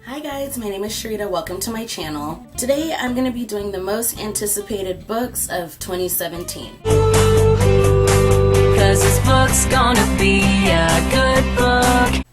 Hi guys, my name is Cherita. Welcome to my channel. Today I'm going to be doing the most anticipated books of 2017. Cause this book's gonna be a good book.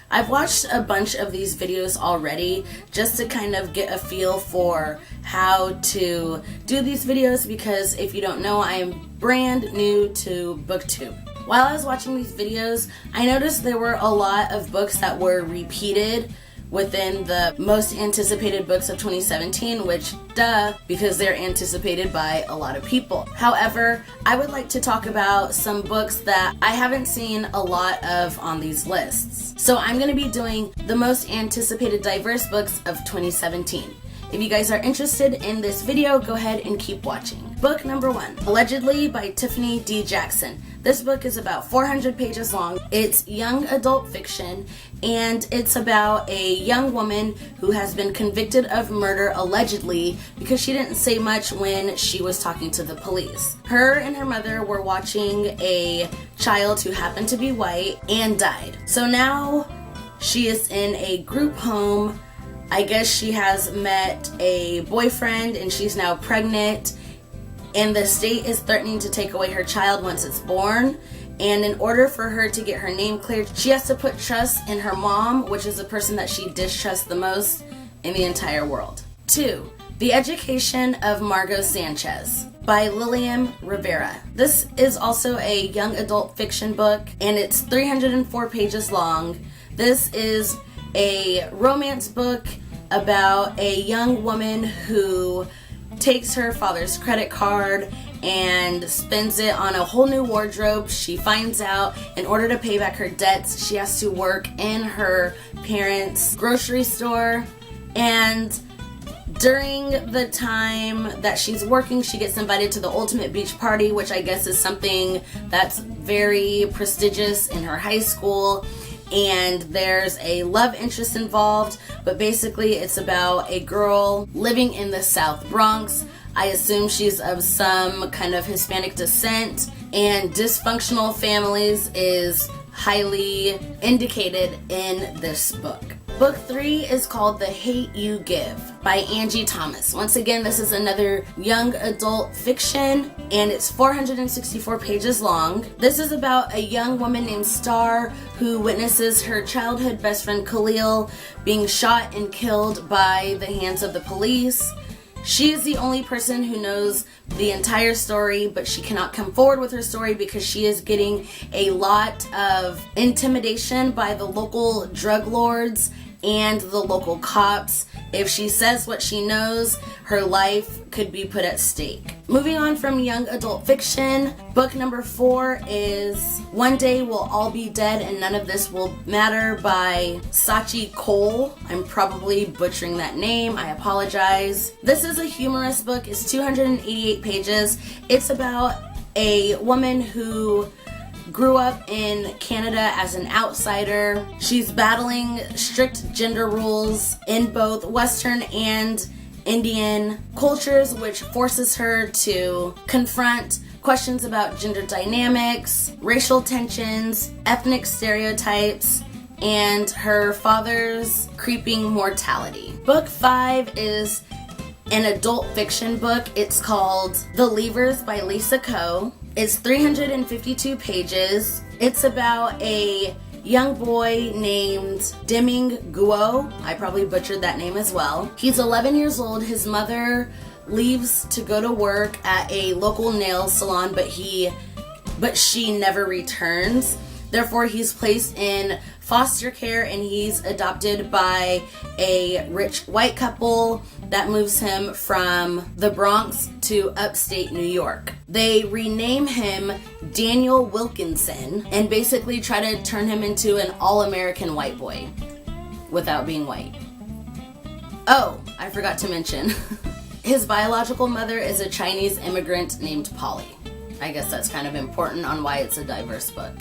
I've watched a bunch of these videos already just to kind of get a feel for how to do these videos, because if you don't know, I am brand new to BookTube. While I was watching these videos, I noticed there were a lot of books that were repeated within the most anticipated books of 2017, which, duh, because they're anticipated by a lot of people. However, I would like to talk about some books that I haven't seen a lot of on these lists. So I'm going to be doing the most anticipated diverse books of 2017. If you guys are interested in this video, go ahead and keep watching. Book number 1, Allegedly by Tiffany D. Jackson. This book is about 400 pages long. It's young adult fiction, and it's about a young woman who has been convicted of murder allegedly because she didn't say much when she was talking to the police. Her and her mother were watching a child who happened to be white and died. So now she is in a group home. I guess she has met a boyfriend and she's now pregnant, and the state is threatening to take away her child once it's born. And in order for her to get her name cleared, she has to put trust in her mom, which is the person that she distrusts the most in the entire world. 2, The Education of Margo Sanchez by Lilian Rivera. This is also a young adult fiction book, and it's 304 pages long. This is a romance book about a young woman who takes her father's credit card and spends it on a whole new wardrobe. She finds out in order to pay back her debts, she has to work in her parents' grocery store, and during the time that she's working, she gets invited to the ultimate beach party, which I guess is something that's very prestigious in her high school. And there's a love interest involved, but basically it's about a girl living in the South Bronx. I assume she's of some kind of Hispanic descent, and dysfunctional families is highly indicated in this book. Book 3 is called The Hate You Give by Angie Thomas. Once again, this is another young adult fiction, and it's 464 pages long. This is about a young woman named Star who witnesses her childhood best friend Khalil being shot and killed by the hands of the police. She is the only person who knows the entire story, but she cannot come forward with her story because she is getting a lot of intimidation by the local drug lords and the local cops. If she says what she knows, her life could be put at stake. Moving on from young adult fiction, book number 4 is One Day We'll All Be Dead and None of This Will Matter by Sachi Cole. I'm probably butchering that name. I apologize. This is a humorous book. It's 288 pages. It's about a woman who grew up in Canada as an outsider. She's battling strict gender rules in both Western and Indian cultures, which forces her to confront questions about gender dynamics, racial tensions, ethnic stereotypes, and her father's creeping mortality. Book 5 is an adult fiction book. It's called The Leavers by Lisa Coe. It's 352 pages. It's about a young boy named Deming Guo. I probably butchered that name as well. He's 11 years old. His mother leaves to go to work at a local nail salon, but she never returns. Therefore, he's placed in foster care, and he's adopted by a rich white couple that moves him from the Bronx to upstate New York. They rename him Daniel Wilkinson and basically try to turn him into an all-American white boy without being white. Oh, I forgot to mention, his biological mother is a Chinese immigrant named Polly. I guess that's kind of important on why it's a diverse book.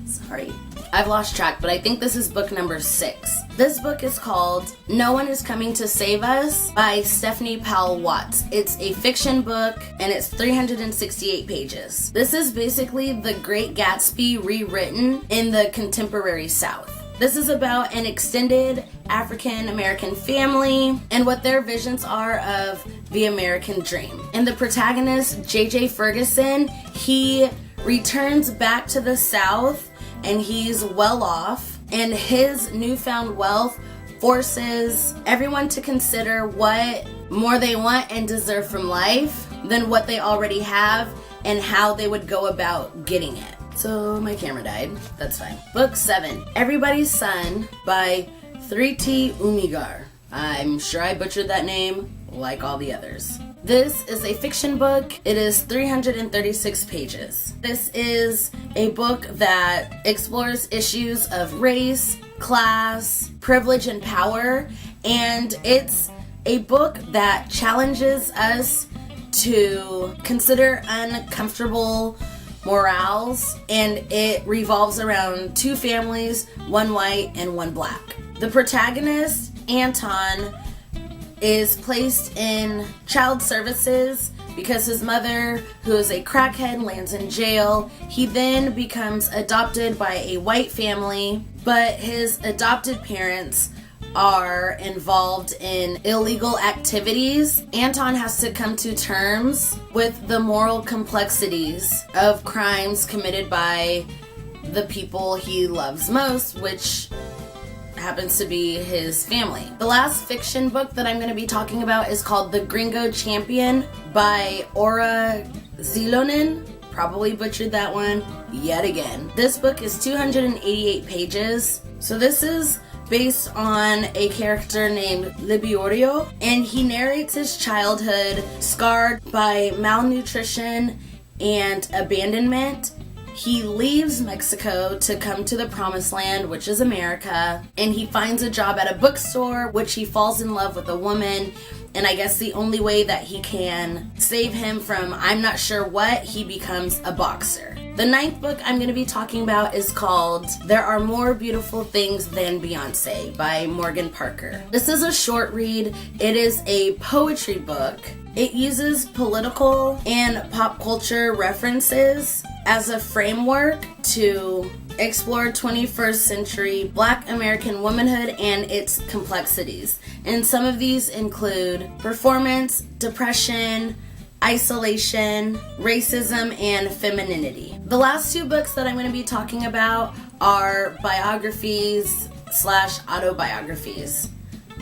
Sorry. I've lost track, but I think this is book number 6. This book is called No One Is Coming to Save Us by Stephanie Powell Watts. It's a fiction book, and it's 368 pages. This is basically The Great Gatsby rewritten in the contemporary South. This is about an extended African American family and what their visions are of the American dream. And the protagonist, J.J. Ferguson, he returns back to the South and he's well off, and his newfound wealth forces everyone to consider what more they want and deserve from life than what they already have and how they would go about getting it. So my camera died. That's fine. Book 7, Everybody's Son by Thriti Umigar. I'm sure I butchered that name like all the others. This is a fiction book. It is 336 pages. This is a book that explores issues of race, class, privilege, and power, and it's a book that challenges us to consider uncomfortable morals, and it revolves around 2 families, one white and one black. The protagonist, Anton, is placed in child services because his mother, who is a crackhead, lands in jail. He then becomes adopted by a white family, but his adopted parents are involved in illegal activities. Anton has to come to terms with the moral complexities of crimes committed by the people he loves most, which happens to be his family. The last fiction book that I'm going to be talking about is called The Gringo Champion by Ora Zilonen. Probably butchered that one yet again. This book is 288 pages. So this is based on a character named Libiorio, and he narrates his childhood scarred by malnutrition and abandonment. He leaves Mexico to come to the promised land, which is America, and he finds a job at a bookstore, which he falls in love with a woman, and I guess the only way that he can save him from I'm not sure what, he becomes a boxer. The 9th book I'm going to be talking about is called There Are More Beautiful Things Than Beyonce by Morgan Parker. This is a short read. It is a poetry book. It uses political and pop culture references as a framework to explore 21st century Black American womanhood and its complexities. And some of these include performance, depression, isolation, racism, and femininity. The last 2 books that I'm going to be talking about are biographies / autobiographies.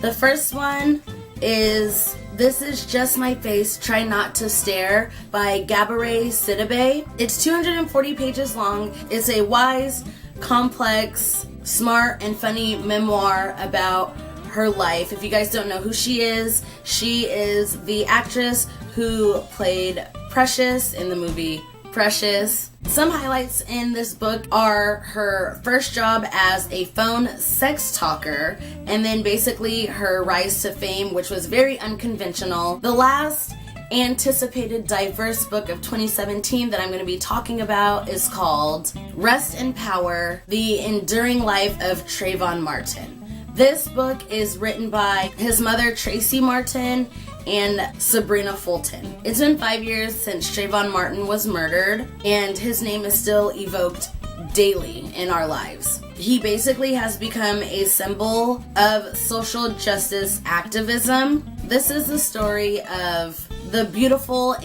The first one is This Is Just My Face, Try Not to Stare by Gabourey Sidibe. It's 240 pages long. It's a wise, complex, smart, and funny memoir about her life. If you guys don't know who she is the actress who played Precious in the movie Precious. Some highlights in this book are her first job as a phone sex talker, and then basically her rise to fame, which was very unconventional. The last anticipated diverse book of 2017 that I'm going to be talking about is called Rest in Power, The Enduring Life of Trayvon Martin. This book is written by his mother, Tracy Martin, and Sabrina Fulton. It's been 5 years since Trayvon Martin was murdered, and his name is still evoked daily in our lives. He basically has become a symbol of social justice activism. This is the story of the beautiful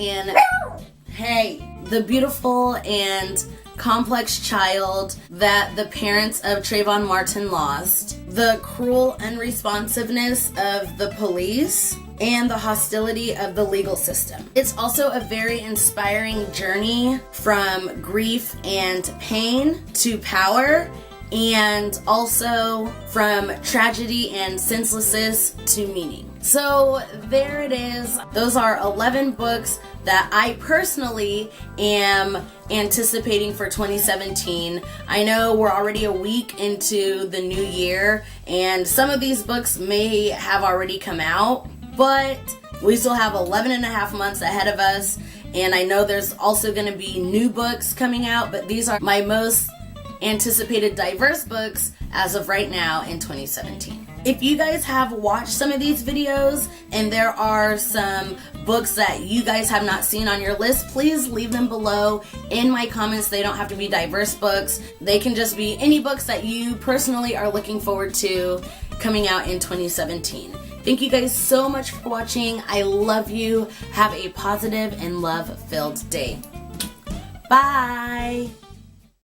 and complex child that the parents of Trayvon Martin lost, the cruel unresponsiveness of the police, and the hostility of the legal system. It's also a very inspiring journey from grief and pain to power, and also from tragedy and senselessness to meaning. So there it is. Those are 11 books that I personally am anticipating for 2017. I know we're already a week into the new year, and some of these books may have already come out, but we still have 11 and a half months ahead of us, and I know there's also going to be new books coming out, but these are my most anticipated diverse books as of right now in 2017. If you guys have watched some of these videos and there are some books that you guys have not seen on your list, please leave them below in my comments. They don't have to be diverse books. They can just be any books that you personally are looking forward to coming out in 2017. Thank you guys so much for watching. I love you. Have a positive and love-filled day. Bye.